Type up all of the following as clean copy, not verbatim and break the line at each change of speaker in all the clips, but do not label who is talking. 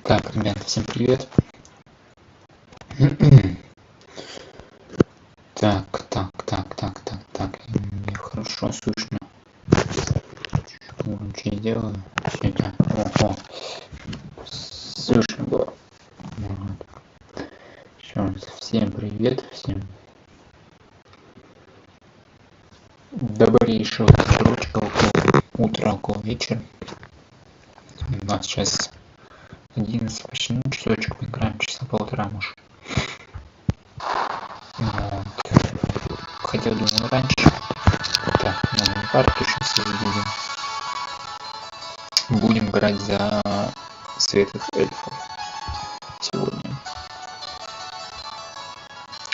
Так, ребята, всем привет. Так. Мне хорошо слышно. Ничего не делаю. Все так. Ого. Слышно было. Вот. Еще раз всем привет. Всем добрейшего утречка, около утра, около вечера. У нас сейчас 11 почти, ну, часочек, мы играем часа полтора, может. Вот. Хотел, думаю, раньше. Так, на парке сейчас увидим. Будем играть за светлых эльфов сегодня.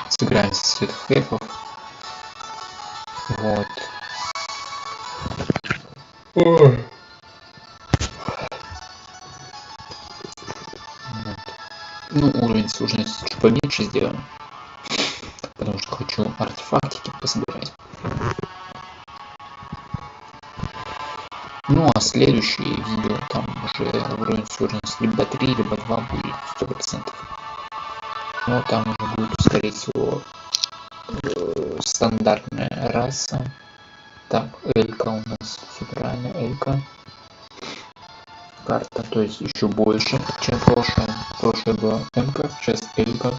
Сыграем за светлых эльфов. Вот. Вот. Ну, уровень сложности чуть поменьше сделаем. Потому что хочу артефактики пособирать. Ну, а следующее видео там уже уровень сложности либо 3, либо 2 будет 100%. Но там уже будет, скорее всего, стандартная раса. Так, Элька у нас, все правильно, Элька. Карта, то есть еще больше, чем прошлое. Прошлое было М-ка, сейчас Элька.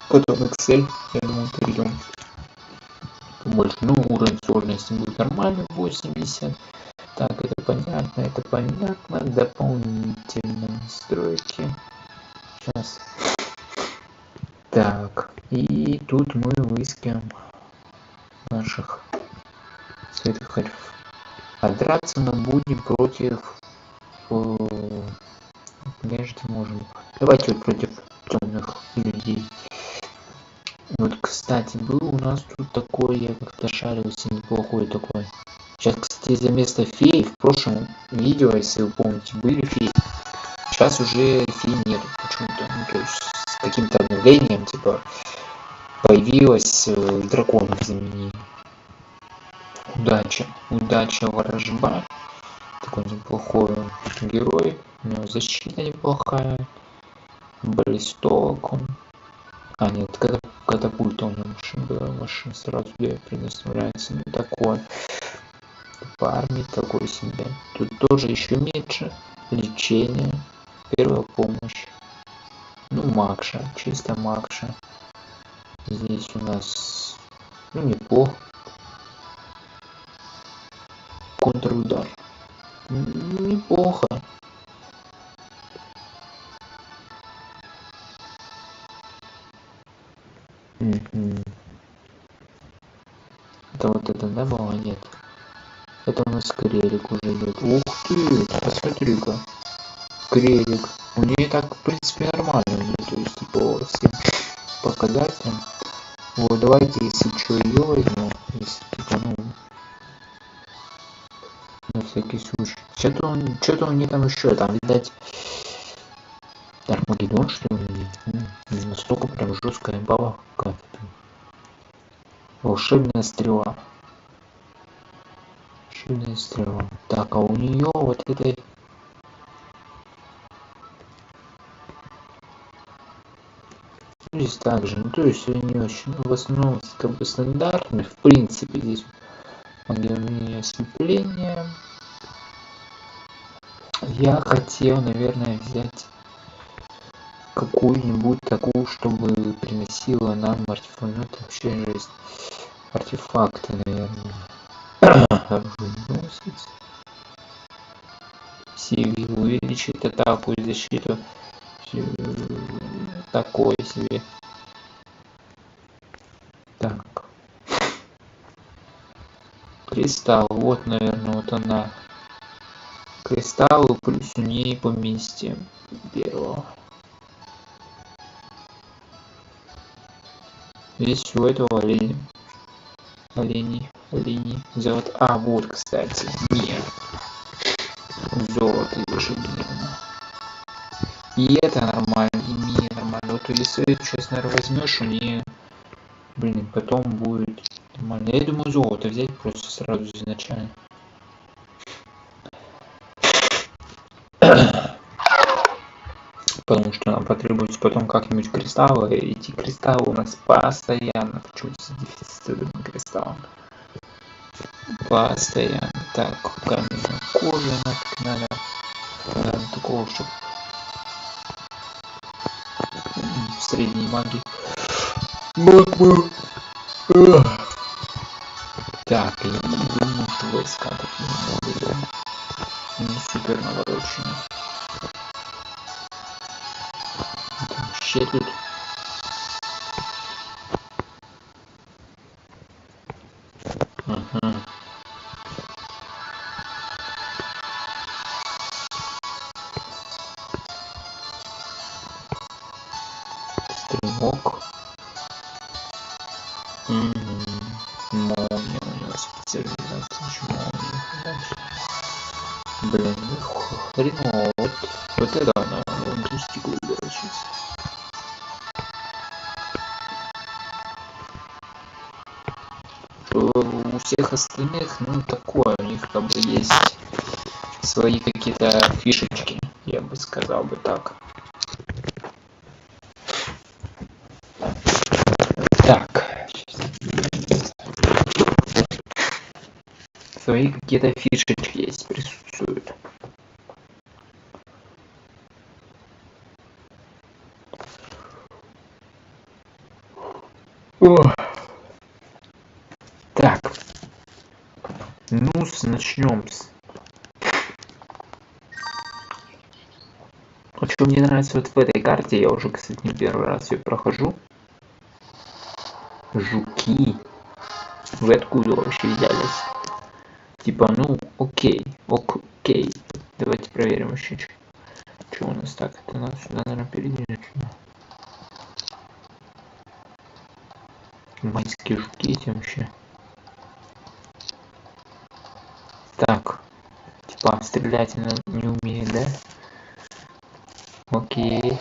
Потом Excel, я думаю, перейдем побольше. Ну, уровень сложности будет нормальный, 80. Так, это понятно. Дополнительные настройки. Сейчас. Так, и тут мы выискиваем наших светлых эльфов. А драться мы будем против... Подожди, можем. Давайте вот против темных людей. Вот, кстати, был у нас тут такой, я как-то шарился, неплохой такой. Сейчас, кстати, за место феи в прошлом видео, если вы помните, были феи. Сейчас уже феи нету почему-то. Ну, то есть с каким-то обновлением, типа, появилась драконов заменили. Удача ворожба. Такой неплохой герой. У него защита неплохая. Баллисток он. А, нет, катапульта у него машина сразу предоставляется. Ну, такой. По армии такой себе. Тут тоже еще меньше. Лечение. Первая помощь. Ну, Макша. Чисто Макша. Здесь у нас, ну, неплохо. Контрудар. Неплохо. Это вот это, да, было? Нет. Это у нас Крелик уже идет. Ух ты, посмотри-ка. Крелик. У нее так, в принципе, нормально. То есть, по всем показателям. Вот, давайте, если что, ее возьму. Если, типа, ну, на всякий случай. Что-то у нее там еще, там, видать, Армагеддон, что ли? Не настолько прям жесткая баба какая-то. Волшебная стрела. Волшебная стрела. Так, а у нее вот этой... Здесь также, ну то есть у нее очень, в основном как бы стандартный, в принципе здесь магия ослепления. Я хотел, наверное, взять какую-нибудь такую, чтобы приносила нам артефакты. Ну, это вообще жесть. Артефакты, наверное. Силы увеличить атаку и защиту. Такое себе. Так. Кристалл. Вот, наверное, вот она. Кристаллы плюс у ней поместим первого. Здесь у этого оленей. Золото. А, вот, кстати, нет. Золото ежедневно. И это нормально, и мне нормально. Вот если сейчас, наверное, возьмешь, у нее, блин, потом будет нормально. Я думаю, золото взять просто сразу изначально. Потому что нам потребуется потом как-нибудь кристаллы. И эти кристаллы у нас постоянно почему-то дефицит кристаллов. Постоянно. Так, камень кожи надо. Наверное, такого, чтобы средней магии. Так, и думаю, что войска такие были не супер навороченные. Вообще тут стрелок. Молния у него специализация. Еще молния. Дальше. Блин, хреново. Вот это она логистику выбирать сейчас. У всех остальных, ну, такое, у них как бы есть свои какие-то фишечки, я бы сказал бы так. Так. Свои какие-то фишечки есть, присутствуют. Так. Ну, начнем с... Вот что мне нравится вот в этой карте, я уже, кстати, не первый раз ее прохожу. Жуки. Вы откуда вообще взялись? Типа, ну, окей. Давайте проверим еще. Что у нас так? Это надо сюда, наверное, передвинуть. Майские жуки эти вообще. Так. Типа, стрелять она не умеет, да? Окей.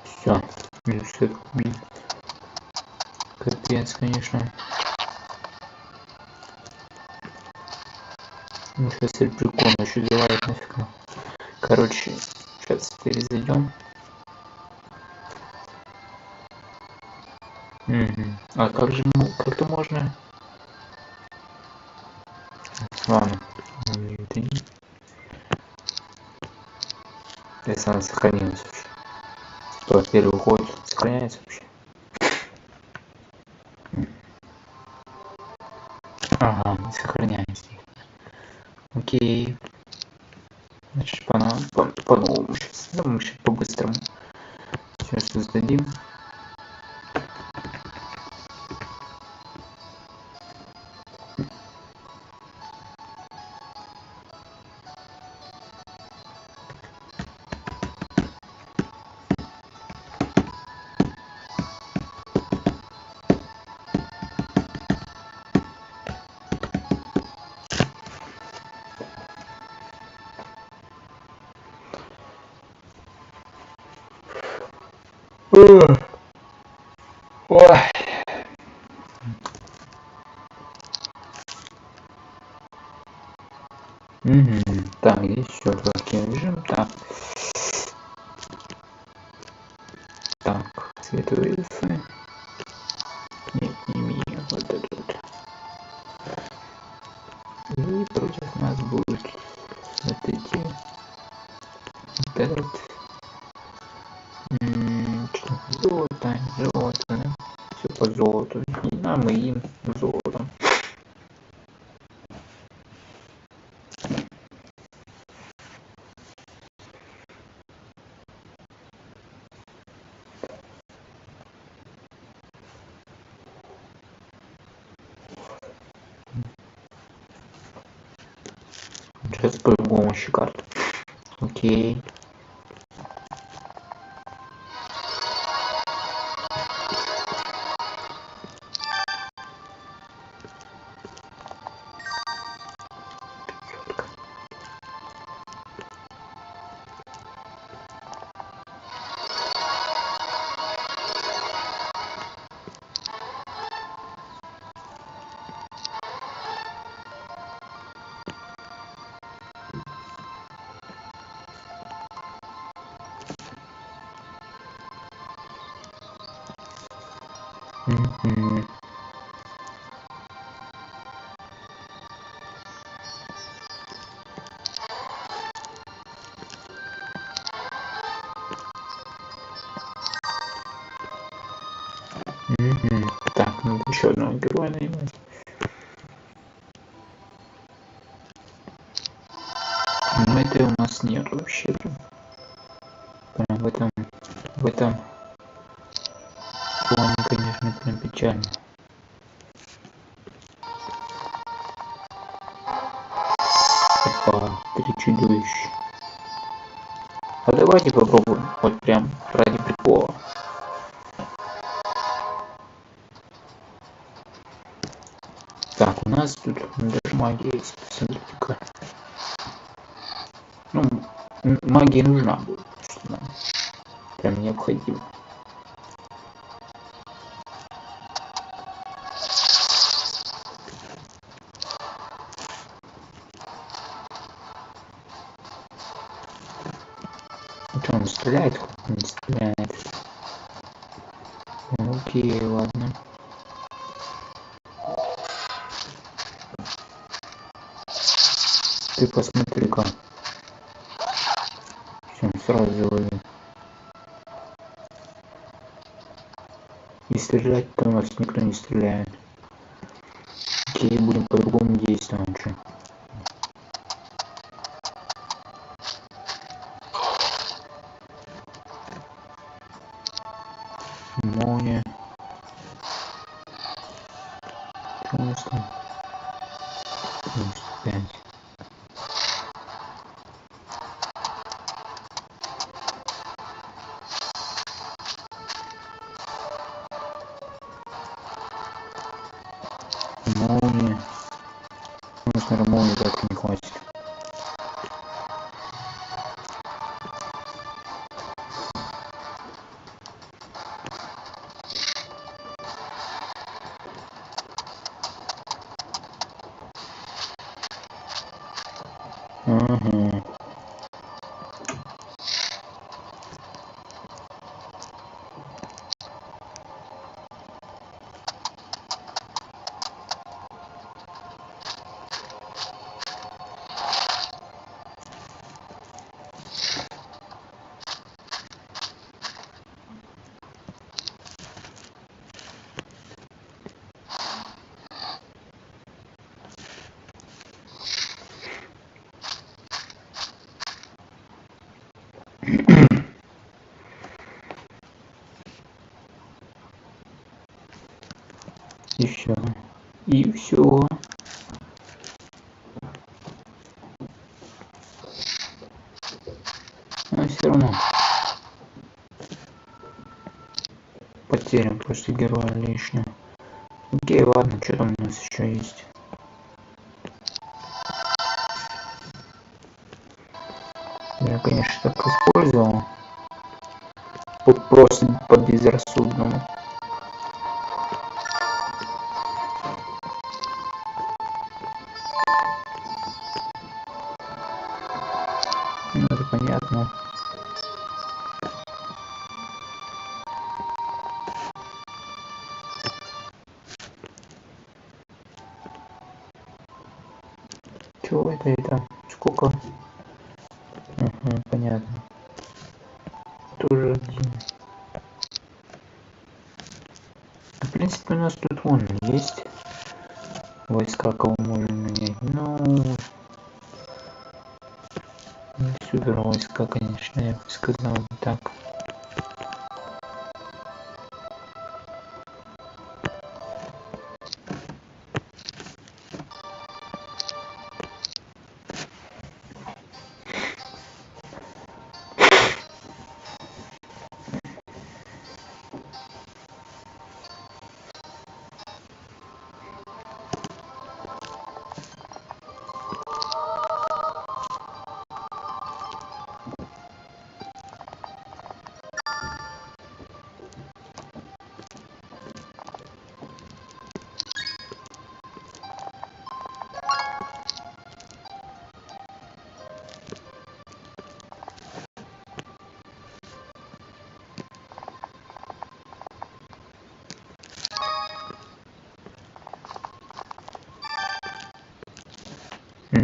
Все. Минус это убил. Капец, конечно. Ну, сейчас прикольно еще делает нафиг. Короче, сейчас перезайдем. А как же, ну, как-то можно... Ладно. Если она сохранилась вообще. Что, первый ход сохраняется вообще? Ага, не сохраняется. Окей. Значит, по-новому сейчас. Да, мы сейчас по-быстрому. Сейчас создадим. Ой. Так, здесь все жесткий режим. Так, световые весы. Нет, не имею. Вот это вот. И против нас будут вот эти. Вот этот. Золото, да? Все по золоту. И нам и им золотом. Сейчас по-любому еще карту. Окей. Мгм. Мгм. Так, надо еще одного героя нанимать. Но это у нас нет вообще. Прям в этом плане, конечно, прям печально. Опа, 3 чудовища. А давайте попробуем, вот прям ради прикола. Так, у нас тут даже магия есть, смотрите-ка. Ну, магия нужна будет, что нам прям необходимо. Что, он стреляет? Не стреляет. Окей, ладно. Ты посмотри-ка. Все, сразу завалил. И стрелять-то у нас никто не стреляет. Окей, будем по-другому действовать. Что? Молния. Что у нас там? 95. Молния. У нас, наверное, молнии так не хватит. Ага. И все. И все. Но все равно потерян просто героя лишнего. Окей, ладно, что там у нас еще есть? Я, конечно, так использовал. Просто по безрассудному. Ну, это понятно. Чего это? Сколько? Ага, понятно. Тоже один. В принципе, у нас тут вон есть войска, кого можно нанять. Ну, не супер войска, конечно, я бы сказал так.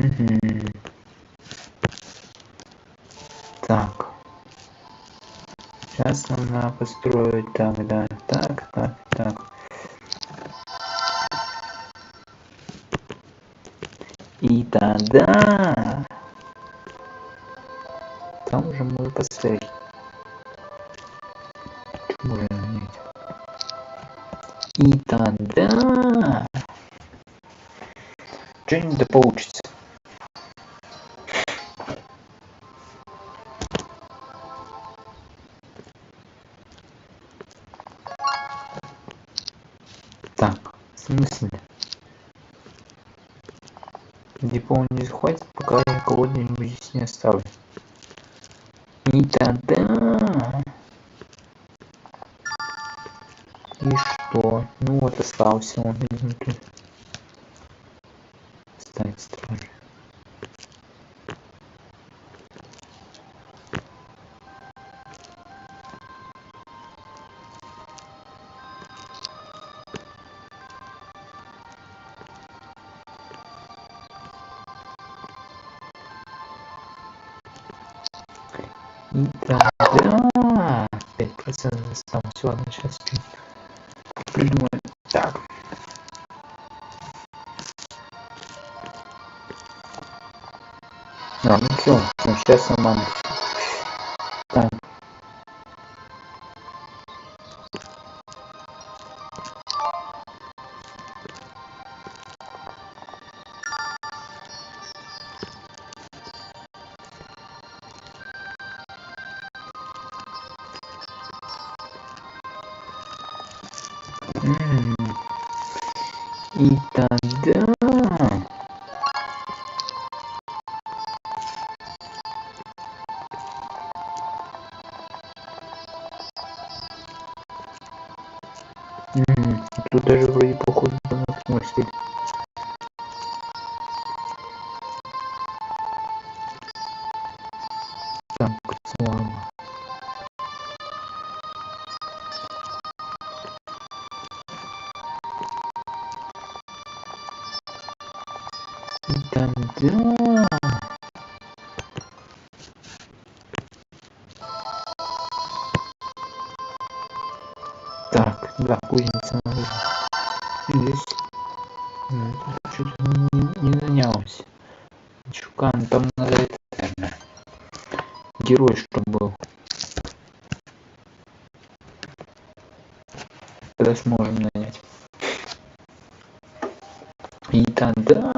Мгм. Так. Сейчас нам надо построить так, да. Так. И тогда там уже можно поставить. Что можно менять? И тогда что-нибудь да получится. Так, в смысле? Депо не захватит, пока я кого-нибудь здесь не оставлю. И тогда... И что? Ну вот остался он изнутри. Стать стражей. И тогда... 5% осталось. Ладно, сейчас придумаем. Так. А, ну все, сейчас сама. Так. И тогда... Тут даже вроде похоже на мой стиль. Так, слава. И тогда... Так, да, кузница надо. Здесь что-то не нанялось. Чукан, там надо это, наверное, герой, чтобы был. Тогда сможем нанять. И тогда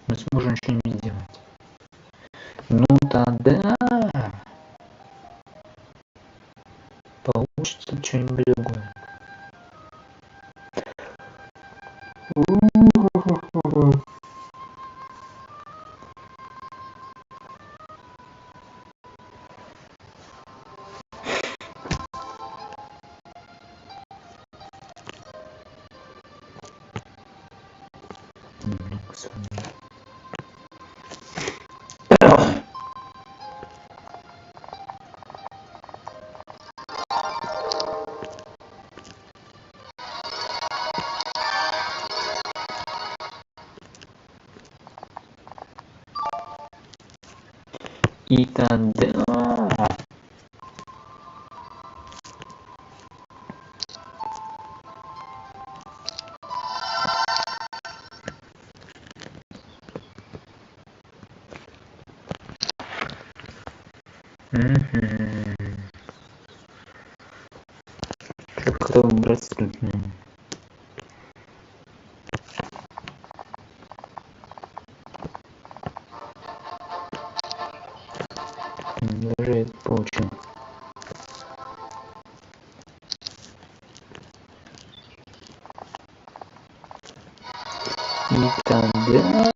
мы сможем что-нибудь сделать. Ну тогда получится что-нибудь другое. И тогда... Как-то убраться тут. Даже это получил. И тогда...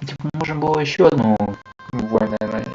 Типа, можно было еще одну воина нанять.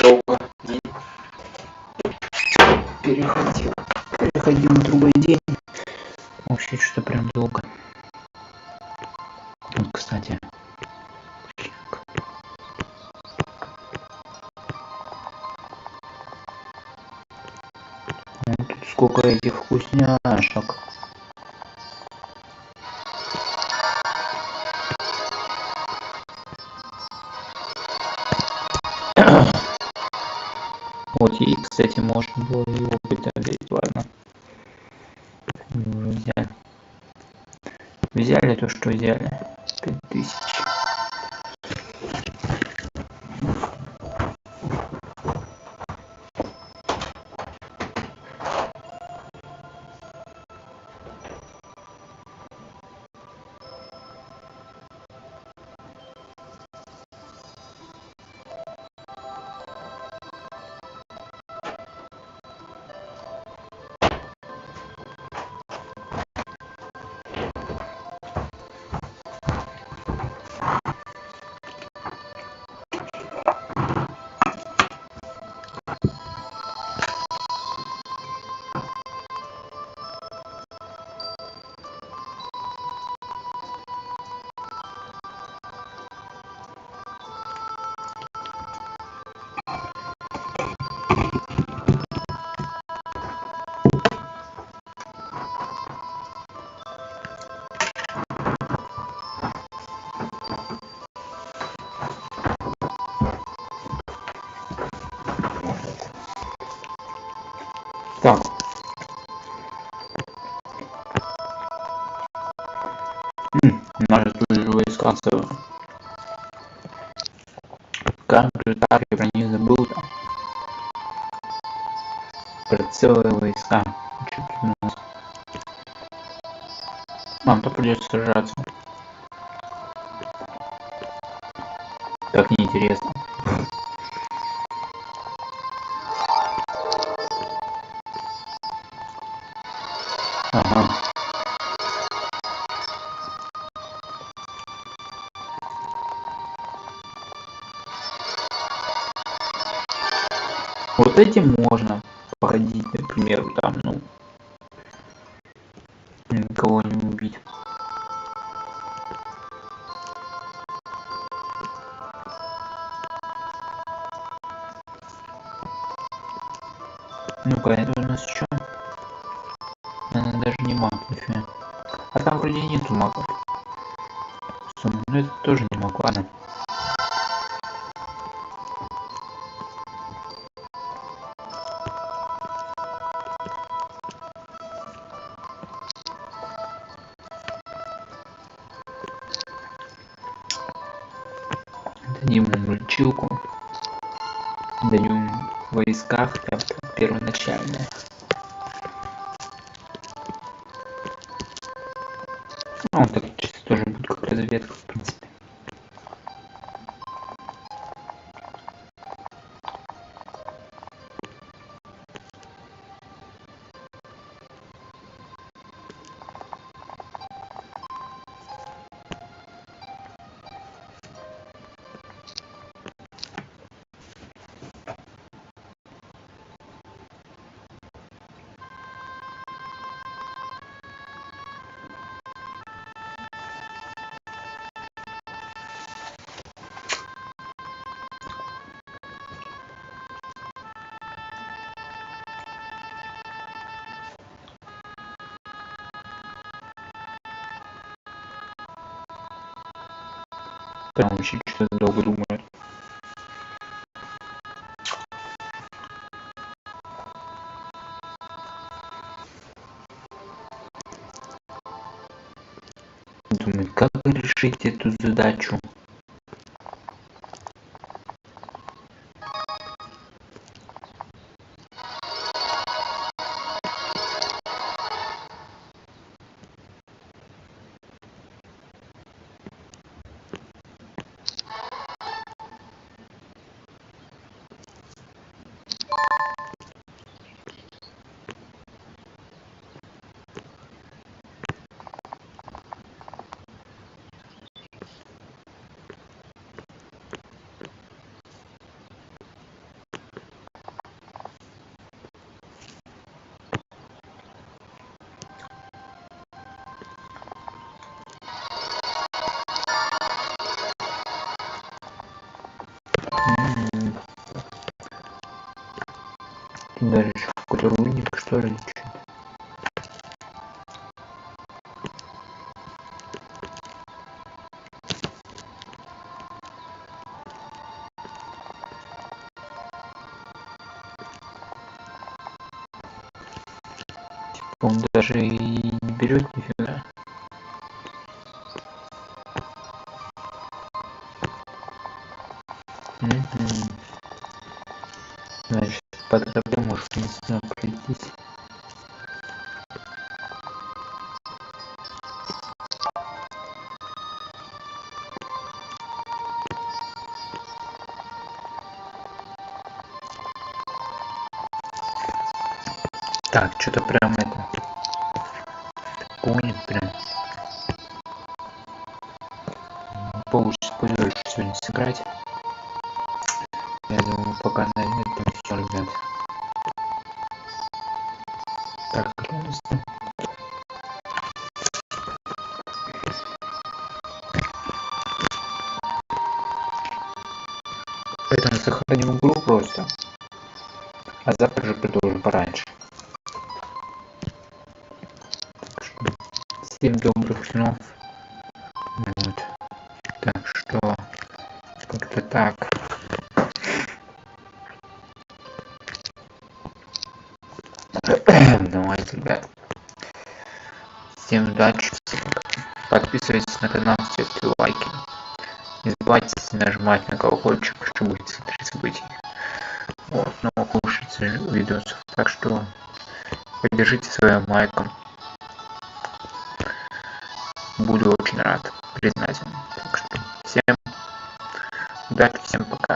долго переходил на другой день. Вообще что прям долго. Вот, кстати. Вот тут сколько этих вкусняшек. Вот и, кстати, можно было его подогреть, ладно. Мы уже взяли то, что взяли. 5000. Так. Наши тут же войска как же так, я про них забыл там. Про целые войска. Что тут у нас? Нам то придется сражаться. Так неинтересно. Ага. Вот этим можно походить, например, там, ну, никого не убить. Ну-ка, это у нас что? Она даже не маг, нифига. А там вроде нету магов. Ну это тоже не маг, ладно. Дадим ему мульчилку. Дадим в войсках там первоначальная. Ну, он так чисто тоже будет как разведка, в принципе. Прям вообще что-то долго думаю. Думаю, как решить эту задачу? Даже какой-то рудник, что ли? Он даже и не берет нифига. Значит, по тропе может не знаю пройтись. Так, что-то прям это гонит прям. Получится позже сегодня сыграть. Я думаю, пока на этом все, ребят. Так, поэтому сохраним игру просто. А завтра же продолжим пораньше. Всем добрых снов. Вот. Так что как-то так. Давайте, ребят. Всем удачи. Подписывайтесь на канал, ставьте лайки. Не забывайте нажимать на колокольчик, чтобы быть в событий. Вот, новых лучших видосов. Так что поддержите своим лайком. Буду очень рад, признателен. Так что всем удачи, всем пока.